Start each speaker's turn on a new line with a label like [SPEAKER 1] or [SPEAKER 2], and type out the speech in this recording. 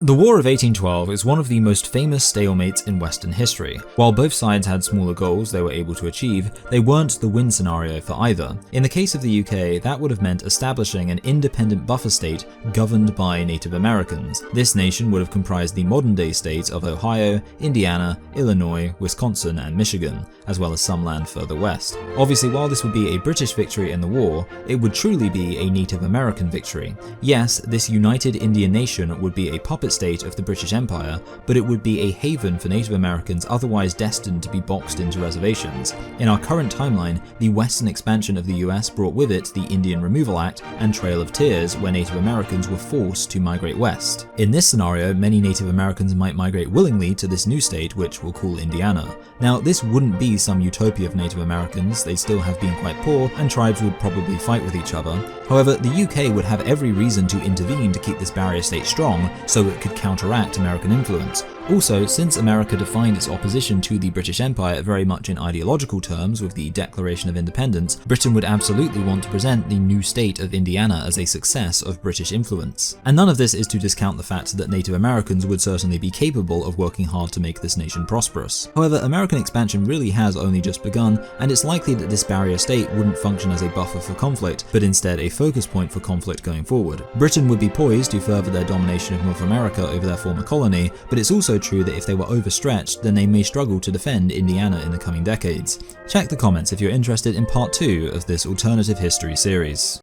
[SPEAKER 1] The War of 1812 is one of the most famous stalemates in Western history. While both sides had smaller goals they were able to achieve, they weren't the win scenario for either. In the case of the UK, that would have meant establishing an independent buffer state governed by Native Americans. This nation would have comprised the modern-day states of Ohio, Indiana, Illinois, Wisconsin, and Michigan, as well as some land further west. Obviously, while this would be a British victory in the war, it would truly be a Native American victory. Yes, this united Indian nation would be a puppet state of the British Empire, but it would be a haven for Native Americans otherwise destined to be boxed into reservations. In our current timeline, the western expansion of the US brought with it the Indian Removal Act and Trail of Tears, where Native Americans were forced to migrate west. In this scenario, many Native Americans might migrate willingly to this new state, which we'll call Indiana. Now, this wouldn't be some utopia of Native Americans, they still have been quite poor, and tribes would probably fight with each other. However, the UK would have every reason to intervene to keep this barrier state strong, so it could counteract American influence. Also, since America defined its opposition to the British Empire very much in ideological terms with the Declaration of Independence, Britain would absolutely want to present the new state of Indiana as a success of British influence. And none of this is to discount the fact that Native Americans would certainly be capable of working hard to make this nation prosperous. However, American expansion really has only just begun, and it's likely that this barrier state wouldn't function as a buffer for conflict, but instead a focus point for conflict going forward. Britain would be poised to further their domination of North America over their former colony, but it's also true that if they were overstretched, then they may struggle to defend Indiana in the coming decades. Check the comments if you're interested in part 2 of this alternative history series.